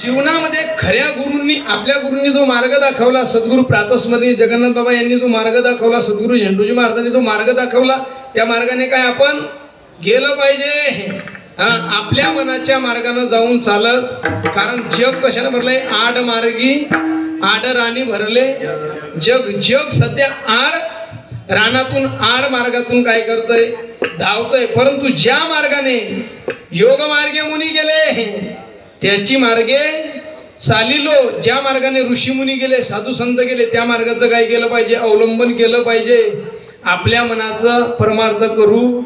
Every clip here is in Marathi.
जीवनामध्ये खऱ्या गुरूंनी आपल्या गुरूंनी जो मार्ग दाखवला, सद्गुरू प्रातस्मरणीय जगन्नाथ बाबा यांनी जो मार्ग दाखवला, सद्गुरू झेंडूजी महाराजांनी जो मार्ग दाखवला, त्या मार्गाने काय आपण गेलं पाहिजे. आपल्या मनाच्या मार्गाने जाऊन चालत. कारण जग कशाने भरलंय? आड मार्गी आड राणी भरले जग. जग सध्या आड रानातून आड मार्गातून काय करतंय? धावतंय. परंतु ज्या मार्गाने योग मार्गे मुनी गेले त्याची मार्गे चालिलो. ज्या मार्गाने ऋषी मुनी गेले, साधू संत गेले, त्या मार्गाचं काय केलं पाहिजे? अवलंबन केलं पाहिजे. आपल्या मनाचं परमार्थ करू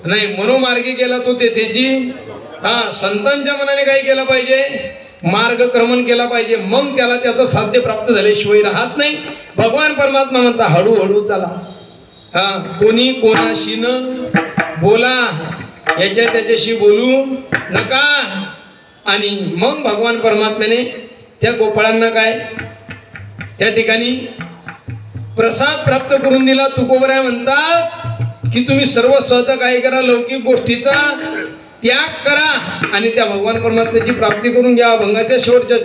नाही. मनोमार्गे गेला तो त्याची संतांच्या मनाने काय केलं पाहिजे? मार्गक्रमण केला पाहिजे. मग त्याला त्याचं साध्य प्राप्त झाल्याशिवाय राहत नाही. भगवान परमात्मा म्हणता हळूहळू चला. कोणी कोणाशी न बोला, त्याच्याशी बोलू नका. आणि मग भगवान परमात्म्याने त्या गोपाळांना काय त्या ठिकाणी प्रसाद प्राप्त करून दिला. तुकोबराय म्हणतात की तुम्ही सर्व स्वतः काय करा? लौकिक गोष्टीचा त्याग करा आणि त्या भगवान परमात्म्याची प्राप्ती करून घ्या. अभंगाच्या शेवटच्या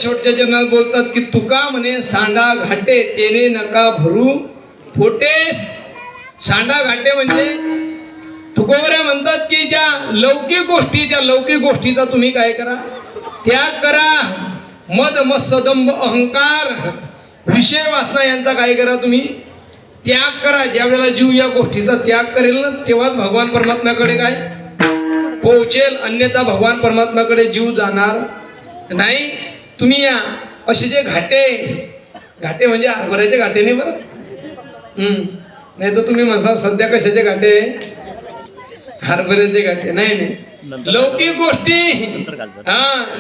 शेवटच्या चरणात बोलतात की तुका म्हणे सांडा घाटे तेने नका भरू फोटेस. सांडा घाटे म्हणजे तुकोबराय म्हणतात की ज्या लौकिक गोष्टी, त्या लौकिक गोष्टीचा तुम्ही काय करा? त्याग करा. मद मत्सदंभ अहंकार विषय वासना यांचा काय करा? तुम्ही त्याग करा. ज्या वेळेला जीव या गोष्टीचा त्याग करेल ना, तेव्हाच भगवान परमात्म्याकडे काय पोहोचेल. अन्यथा भगवान परमात्म्याकडे जीव जाणार नाही. तुम्ही या असे जे घाटे म्हणजे हरभऱ्याचे घाटे नाही बरं. नाही तर तुम्ही म्हणसा सध्या कशाचे घाटे? हरभऱ्याचे गाठे नाही नाही लौकिक गोष्टी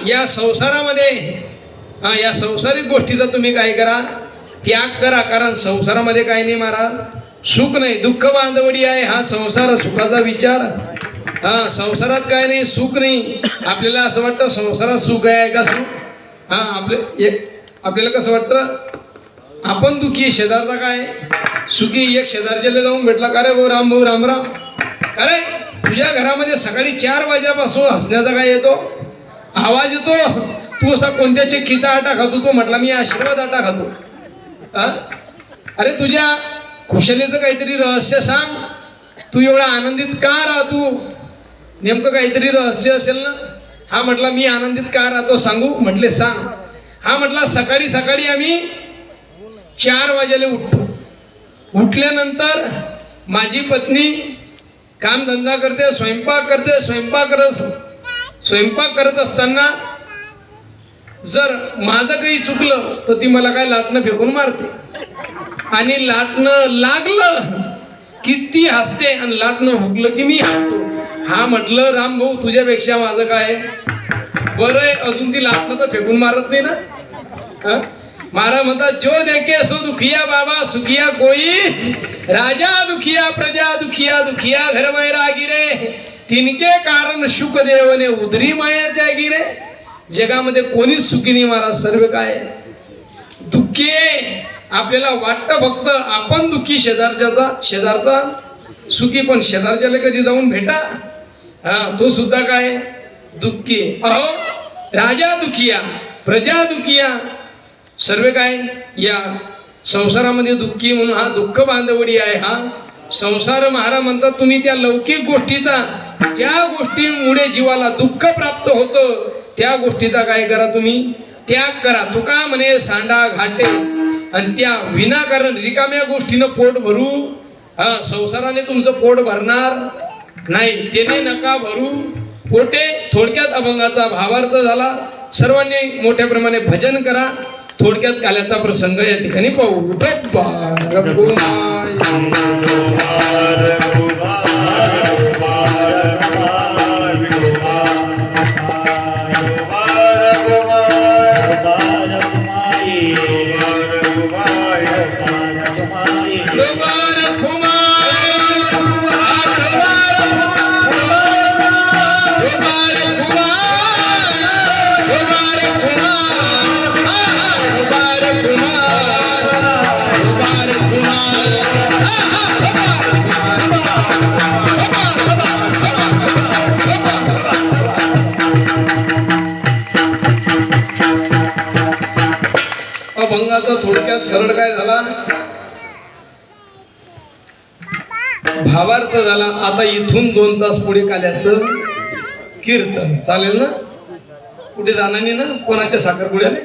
या संसारामध्ये या संसारिक गोष्टीचा तुम्ही काय करा, त्याग करा. कारण संसारामध्ये काय नाही महाराज, सुख नाही, दुःख बांधवडी आहे. हा संसार सुखाचा विचार. संसारात काय नाही, सुख नाही. आपल्याला असं वाटतं संसारात सुख आहे का सुख. आपल्याला कसं वाटतं आपण दुःखी, शेजारचा काय सुखी. एक शेजारच्याला जाऊन भेटला, का रे भाऊ राम राम. अरे तुझ्या घरामध्ये सकाळी 4 वाजल्यापासून हसण्याचा काय येतो, आवाज येतो. तू असा कोणत्या चिक्कीचा आटा खातो. तो म्हटला मी आशीर्वाद आटा खातो. अरे तुझ्या खुशालीचं काहीतरी रहस्य सांग. तू एवढा आनंदित का राहतो, नेमकं काहीतरी रहस्य असेल ना. हा म्हटला मी आनंदित का राहतो सांगू. म्हटले सांग. हा म्हटला सकाळी सकाळी आम्ही 4 वाजेला उठतो. उठल्यानंतर माझी पत्नी काम धंदा करते, स्वयंपाक करते. स्वयंपाक करत असताना जर माझं काही चुकलं तर ती मला काय लाटणं फेकून मारते. आणि लाटणं लागलं की ती हसते आणि लाटणं हुकलं की मी हसतो. हा म्हटलं राम भाऊ तुझ्यापेक्षा माझं काय बरं आहे. अजून ती लाटणं तर फेकून मारत नाही ना. महाराज म्हणतात जो देखे सो दुखिया बाबा सुखिया कोई, राजा दुखिया प्रजा दुखिया, दुखिया घर बैरागी रे, तिनके कारण शुकदेवने उदरी माया त्यागी रे. जगामध्ये कोणीच सुखी नाही महाराज, सर्व काय दुःखी. आपल्याला वाटतं फक्त आपण दुःखी, शेजारचा सुखी. पण शेजारच्याला कधी जाऊन भेटा, तो सुद्धा काय दुःखी. अहो राजा दुखिया प्रजा दुखिया, सर्व काय या संसारामध्ये दुःखी. म्हणून हा दुःख बांधवडी आहे. हा संसार महाराज म्हणतात तुम्ही त्या लौकिक गोष्टीचा, ज्या गोष्टीमुळे जीवाला दुःख प्राप्त होतं त्या गोष्टीचा काय करा तुम्ही त्याग करा. तुका म्हणे सांडा घाटे आणि त्या विनाकारण रिकाम्या गोष्टीनं पोट भरू. संसाराने तुमचं पोट भरणार नाही, त्याने नका भरू पोटे. थोडक्यात अभंगाचा भावार्थ झाला. सर्वांनी मोठ्या प्रमाणे भजन करा. थोडक्यात काल्याचा प्रसंग या ठिकाणी पाहू. अभंगाचा थोडक्यात सरळ काय झाला, भावार्थ झाला. आता इथून 2 तास पुढे काल्याचं कीर्तन चालेल ना. कुठे जाणार नाही ना कोणाच्या साखरपुड्याने.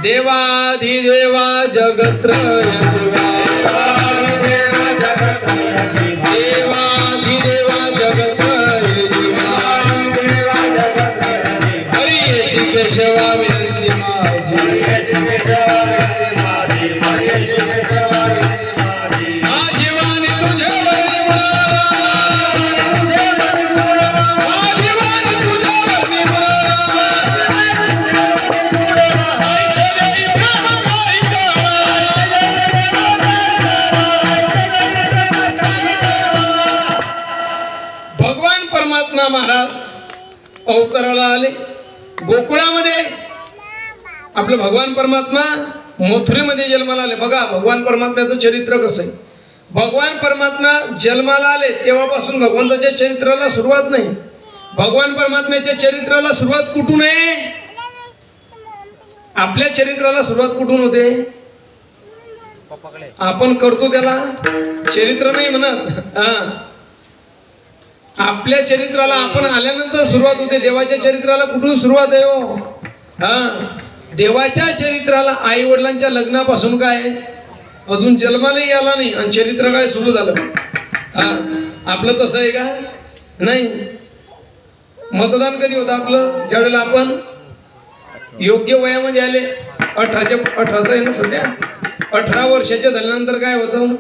देवाधिदेवा जगत्रय देवाधिदेवा जगत्रय हरी श्री केशवा विनंती माझी. महाराज अवताराला आले गोकुळामध्ये. आपलं भगवान परमात्मा मथुरेमध्ये जन्माला आले. बघा भगवान परमात्म्याचं चरित्र कसं आहे. भगवान परमात्मा जन्माला आले तेव्हापासून भगवंताच्या चरित्राला सुरुवात नाही. भगवान परमात्म्याच्या चरित्राला सुरुवात कुठून आहे, आपल्या चरित्राला सुरुवात कुठून होते. आपण करतो त्याला चरित्र नाही म्हणत. आपल्या चरित्राला आपण आल्यानंतर सुरुवात होते. देवाच्या चरित्राला कुठून सुरुवात आहे हो. देवाच्या चरित्राला आई वडिलांच्या लग्नापासून काय अजून जन्मालाही आला नाही आणि चरित्र काय सुरू झालं. आपलं तसं आहे का नाही. मतदान कधी होतं आपलं, ज्यावेळेला आपण योग्य वयामध्ये आले. 18 आहे ना सध्या. 18 वर्षाच्या झाल्यानंतर काय होतं,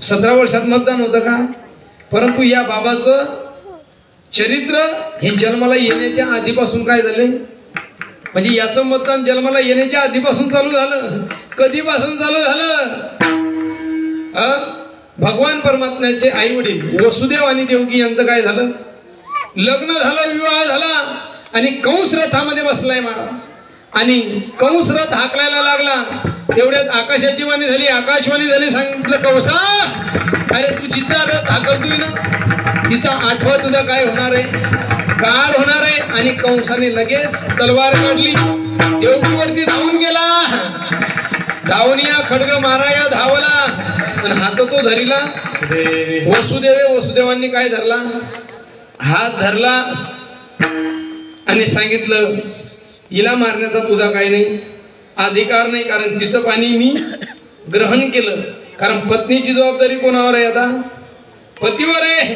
17 वर्षात मतदान होतं का. परंतु या बाबाचं चरित्र हे जन्माला येण्याच्या आधीपासून काय झाले, म्हणजे याचं मतदान जन्माला येण्याच्या आधीपासून चालू झालं. कधीपासून चालू झालं? भगवान परमात्म्याचे आई वडील वसुदेव आणि देवकी यांचं काय झालं, लग्न झालं, विवाह झाला आणि कंस रथामध्ये बसलाय महाराज आणि कंस रथ हाकलायला लागला. तेवढ्यात आकाशाची वाणी झाली, आकाशवाणी झाली. सांगितलं कंसा, अरे तू जिचा रथ हाकलतोय ना तिचा आठवा तुझा काय होणार आहे, काळ होणार आहे. आणि कंसाने लगेच तलवार काढली, देवकीवरती धावून गेला. धावनिया खडग माराया धावला आणि हात तो धरिला वसुदेवांनी काय धरला, हात धरला आणि सांगितलं हिला मारण्याचा तुझा काय नाही अधिकार नाही, कारण तिचं पाणी मी ग्रहण केलं. कारण पत्नीची जबाबदारी कोणावर आहे, आता पतीवर आहे.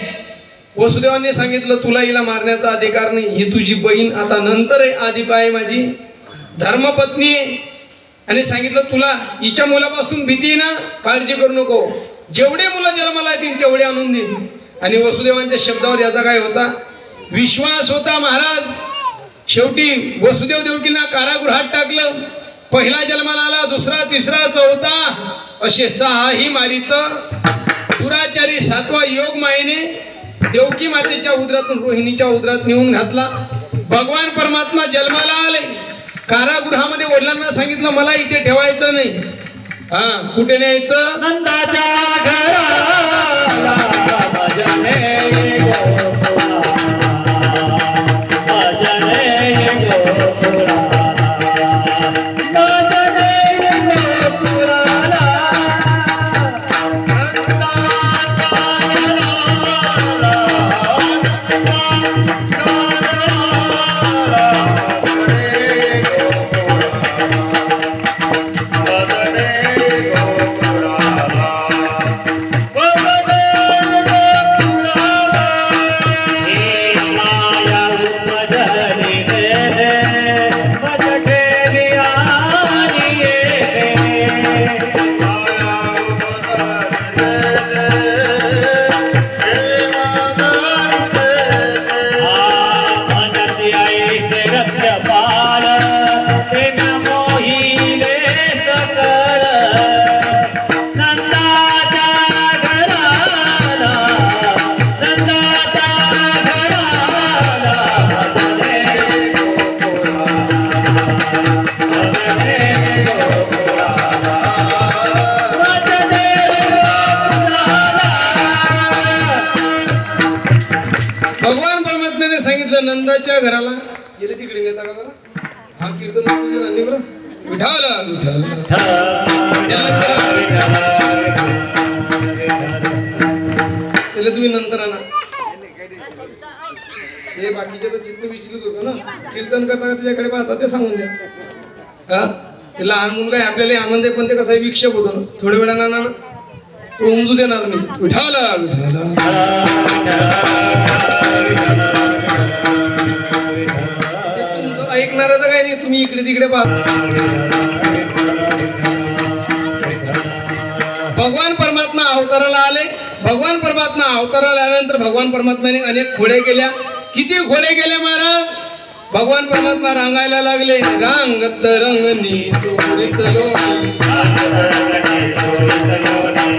वसुदेवांनी सांगितलं तुला हिला मारण्याचा अधिकार नाही, ही तुझी बहीण आता नंतर आहे, आधी काय माझी धर्मपत्नी आहे. आणि सांगितलं तुला हिच्या मुलापासून भीती ना, काळजी करू नको, जेवढे मुलं जन्माला येतील तेवढे आणून देईल. आणि वसुदेवांच्या शब्दावर याचा काय होता, विश्वास होता महाराज. शेवटी वसुदेव देवकींना कारागृहात टाकलं. पहिला जन्माला आला, दुसरा, तिसरा, चौथा असे 6ही मारित दुराचारी 7वा योग मायेने देवकी मातेच्या उदरातून रोहिणीच्या उदरात नेऊन घातला. भगवान परमात्मा जन्माला आले. कारागृहामध्ये वडिलांना सांगितलं मला इथे ठेवायचं नाही. कुठे न्यायचं, नंदाच्या घराला भजने गोकुळा, भजने गोकुळा, भजने गोकुळाला. भगवान परमात्म्याने सांगितलं नंदाच्या घराला गेले तिकडे घेता का जरा. हा कीर्तन बरं विठाला त्याला तुम्ही नंतर आणा. हे बाकीचे तर चित्त विचलित होतं ना, कीर्तन करता का त्याच्याकडे पाहता ते सांगून द्या. हा ते लहान मुलगा आहे, आपल्याला आनंद आहे, पण ते कसं विक्षेप होतो ना, थोड्या वेळानं ना तो उमजू देणार नाही. विठाला तुमचं ऐकणारच काय नाही, तुम्ही इकडे तिकडे पाहता. भगवान परमात्मा अवताराला आले. भगवान परमात्मा अवताराला आल्यानंतर भगवान परमात्म्याने अनेक खोडे केल्या. किती खोडे केले महाराज. भगवान परमात्मा रांगायला लागले. रांगत रंगनी चोरीत लोणी,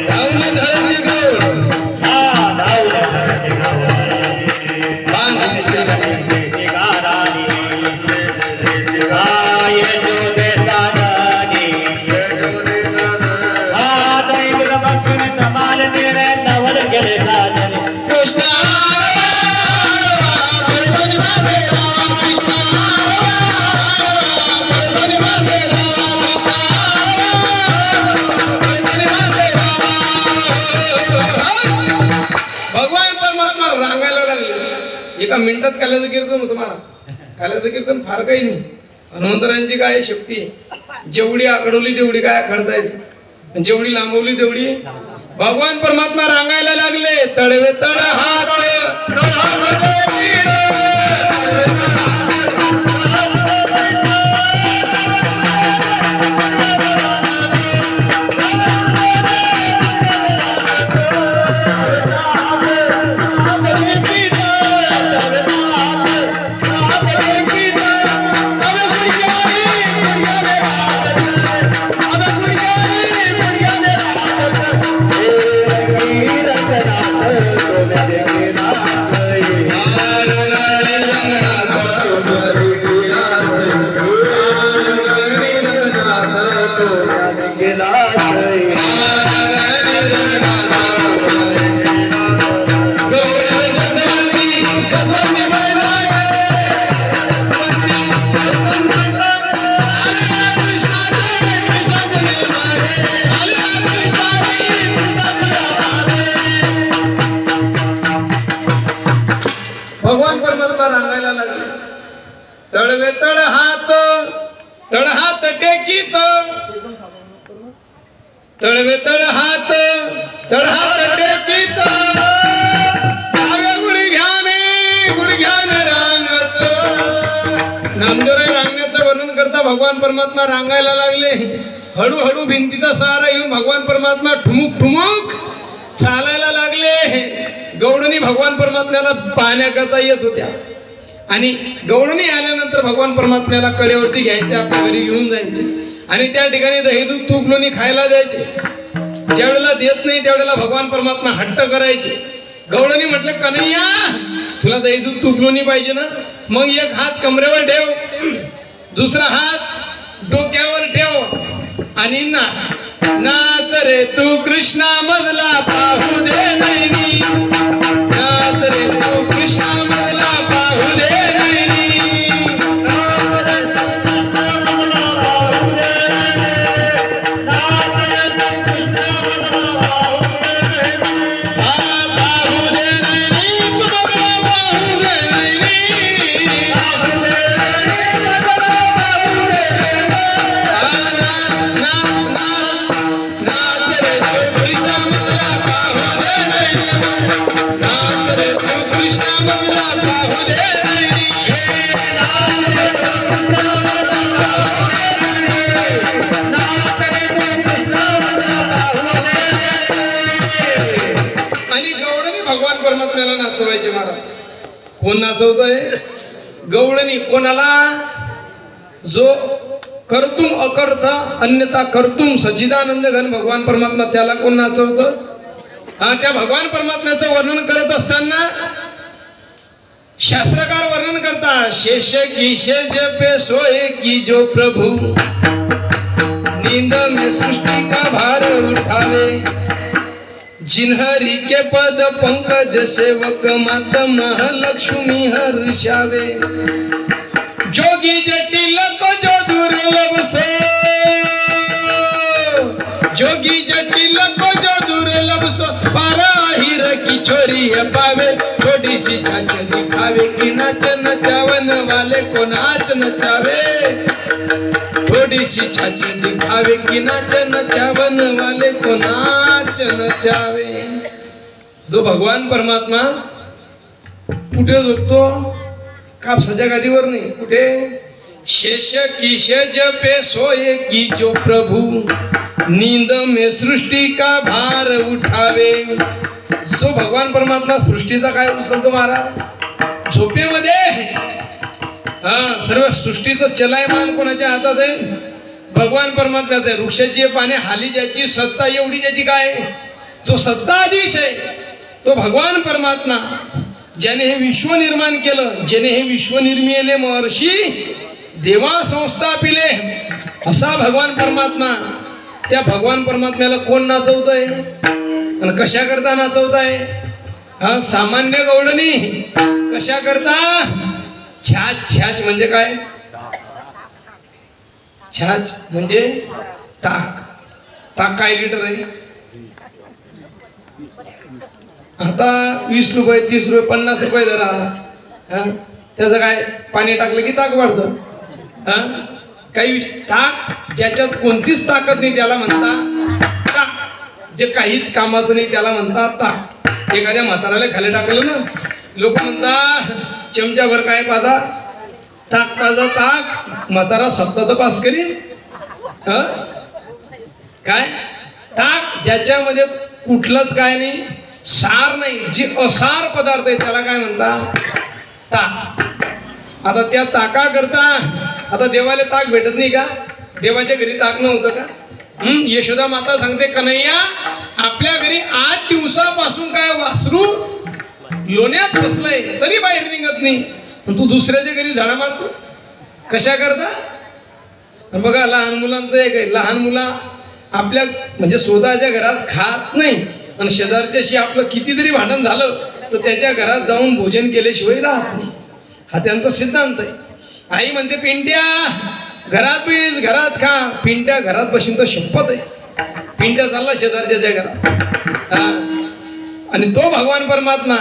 धावून धरली गौर, एका मिनिटात काल्याचं कीर्तन होतं महाराज. काल्याचं कीर्तन फार काही नाही. हनुमंतरांची काय शक्ती, जेवढी आकडवली तेवढी काय आखडता येते, जेवढी लांबवली तेवढी. भगवान परमात्मा रांगायला लागले. तडवे तड हात परमात्मा रांगायला लागले. तळवे तळ हात टेकीत, तळवे तळ हात टेकीत, गुडघ्याने रांगत. नामदेवराय रांगण्याचं वर्णन करता भगवान परमात्मा रांगायला लागले. हळूहळू भिंतीचा सहारा घेऊन भगवान परमात्मा ठुमुक ठुमुक चालायला लागले. गवळणी भगवान परमात्म्याला पाहण्याकरता येत होत्या आणि गवळणी आल्यानंतर भगवान परमात्म्याला कडेवरती घ्यायचे, आपल्या घरी घेऊन जायचे आणि त्या ठिकाणी दही दूध तूप लोणी खायला द्यायचे. ज्या वेळेला देत नाही त्यावेळेला भगवान परमात्मा हट्ट करायचे. गवळणी म्हटलं, कन्हैया तुला दही दूध तूप लोणी पाहिजे ना, मग एक हात कमरेवर ठेव, दुसरा हात डोक्यावर ठेव आणि नाच. नाच रे तू कृष्णा मधला पाहू दे नैनी, नाच रे तू कृष्णा मधला पाहू दे नैनी. भगवान परमात्म्याला नाचवायचे महाराज. कोण नाचवतोय? गवळणी. कोणाला? जो कर्तुम अकर्ता अन्यथा कर्तुम सच्चिदानंद घन भगवान परमात्मा, त्याला कोण नाचवतं? हा, त्या भगवान परमात्म्याचं वर्णन करत असताना शास्त्रकार वर्णन करतात, शेष की शेज पे सोए की जो प्रभु, नींद में सृष्टि का भार उठावे, जिन्हरी के पद पंकज सेवक मात महालक्ष्मी हर्षावे, जोगी जटिल को जो दुर्लभ सो, जोगी जटिल को जो दुर्लभ सो, बारा हीर की छोरी है पावे, थोड़ी सी छाछ दिखावे कि नाच नचावन वाले को नाच नचावे, थोड़ी सी छाछ दिखावे कि नाच नचावन वाले को नाच नचावे. जो भगवान परमात्मा कुठे झोपतो? कापसाच्या गादीवर नाही. कुठे? शेष की शेज पे सोए की जो प्रभु, नींद में सृष्टि का भार उठावे. जो भगवान परमात्मा सृष्टीचा काय उचलतो महाराज? झोपेमध्ये. हा, सर्व सृष्टीचं चलायमान कोणाच्या हातात आहे? भगवान परमात्म्याचं आहे. वृक्षाची पाने हाली ज्याची सत्ता, एवढी ज्याची काय? जो सत्ताधीश आहे तो भगवान परमात्मा. ज्याने हे विश्व निर्माण केलं, ज्याने हे विश्व निर्मिले महर्षी देवा संस्थापिले, असा भगवान परमात्मा. त्या भगवान परमात्म्याला कोण नाचवतंय आणि कशा करता नाचवताय? हा, सामान्य गवळणी. कशा करता? छाछ. छाछ म्हणजे काय? छाछ म्हणजे ताक. ताक काय लिटर आहे? आता 20 रुपये, 30 रुपये, 50 रुपये धरा. त्याचं काय? पाणी टाकलं की ताक वाढतं. काही ताक ज्याच्यात कोणतीच ताकद नाही त्याला म्हणतात ताक. जे काहीच कामाचं नाही त्याला म्हणतात ताक. एखाद्या म्हाताऱ्याला खाली टाकलं ना, लोक म्हणतात चमच्याभर काय पाजा? ताक पाजा ताक. म्हातारा सप्ताह पास करीन. काय? ताक ज्याच्यामध्ये कुठलंच काय नाही, सार नाही, जे असार पदार्थ आहे त्याला काय म्हणतात? ताक. आता त्या ताका करता आता देवाला ताक भेटत नाही का? देवाच्या घरी ताक नव्हतं का? यशोदा माता सांगते, कन्हैया आपल्या घरी 8 दिवसापासून काय वासरू लोण्यात बसलंय तरी बाहेर निघत नाही, तू दुसऱ्याच्या घरी झाडा मारतो. कशा करता? बघा, लहान मुलांचं एक आहे. लहान मुला आपल्या म्हणजे स्वतःच्या घरात खात नाही आणि शेजारच्याशी आपलं कितीतरी भांडण झालं तर त्याच्या घरात जाऊन भोजन केल्याशिवाय राहत नाही. हा त्यांचा सिद्धांत आहे. आई म्हणते, पिंट्या घरात बीज, घरात खा. पिंट्या घरात बशीन तर शपथ आहे. पिंट्या चालला शेजारच्या घरात. आणि तो भगवान परमात्मा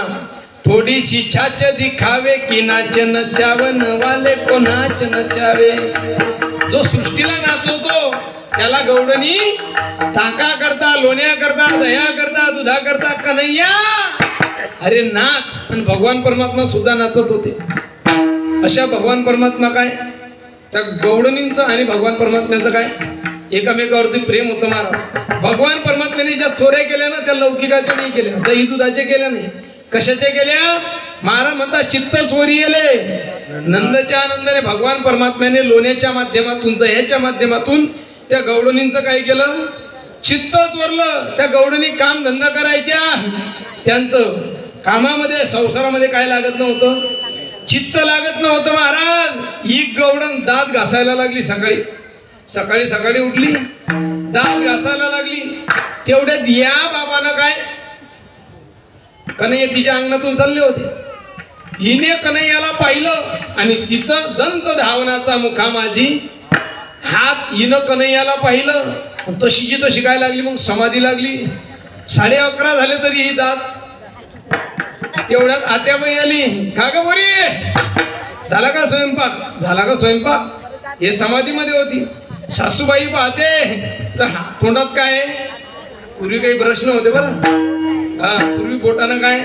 थोडीशी छाछ दिखावे की नाच नचावन वाले को नाच नचावे. जो सृष्टीला नाचवतो त्याला गवडणी ताका करता, लोण्या करता, दह्या करता, दुधा करता कन्हैया अरे नाच. आणि भगवान परमात्मा सुद्धा नाचत होते. अशा भगवान परमात्मा काय त्या गवडणींचं आणि भगवान परमात्म्याचं काय एकमेकावरती प्रेम होतं महाराज. भगवान परमात्म्याने ज्या चोऱ्या केल्या ना त्या लौकिकाच्या नाही केल्या, दही दुधाच्या केल्या नाही. कशाच्या केल्या? महाराज म्हणतात चित्त चोरी गेले. नंदच्या आनंदाने भगवान परमात्म्याने लोण्याच्या माध्यमातून, दह्याच्या माध्यमातून त्या गवडणींचं काय केलं? चित्त चोरलं. त्या गवडणी काम धंदा करायच्या, त्यांचं कामामध्ये संसारामध्ये काय लागत नव्हतं? चित्त लागत नव्हतं महाराज. ही गवडण दात घासायला लागली. सकाळी सकाळी सकाळी उठली, दात घासायला लागली. तेवढ्यात या बाबानं काय कन्हैया तिच्या अंगणातून चालले होते. हिने कन्हैयाला पाहिलं आणि तिचं दंत धावनाचा मुखा माझी हात. हिनं कन्हैयाला पाहिलं, तशीची तशी काय लागली मग समाधी लागली. 11:30 झाले तरी ही दात. तेवढ्यात आत्याबाई आली. का ग बोरी, झाला का स्वयंपाक? झाला का स्वयंपाक? हे समाधीमध्ये होती. सासूबाई पाहते तर तोंडात काय? पूर्वी काही ब्रश नव्हते बरं. हा, पूर्वी बोटानं काय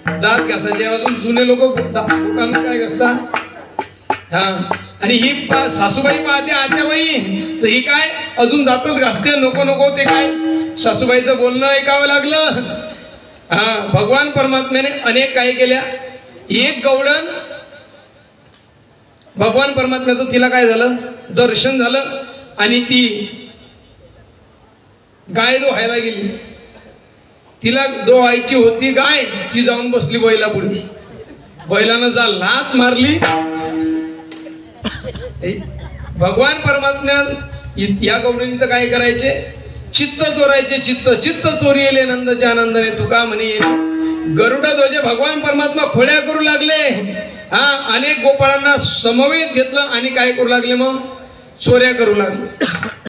दात घासायचे. अजून जुने लोक बोटानं काय घासतात. हा, आणि ही सासूबाई पाहते आत्याबाई तर ही काय अजून दातच घासते. नको नको ते काय सासूबाईचं बोलणं ऐकावं लागलं. हा, भगवान परमात्म्याने अनेक काय केल्या. एक गवडण भगवान परमात्म्याचं तिला काय झालं? दर्शन झालं. आणि ती गाय दोहायला गेली. तिला दोहायची होती गाय. ती जाऊन बसली बैला पुढे. बैलानं जा लात मारली. भगवान परमात्म्या या गवडणीचं काय करायचे? चित्त चोरायचे. चित्त चोरी येले नंदच्या आनंदाने तुका म्हणे येईल. गरुडा ध्वजे भगवान परमात्मा खोड्या करू लागले. हा, अनेक गोपाळांना समवेत घेतलं आणि काय करू लागले? मग चोऱ्या करू लागले.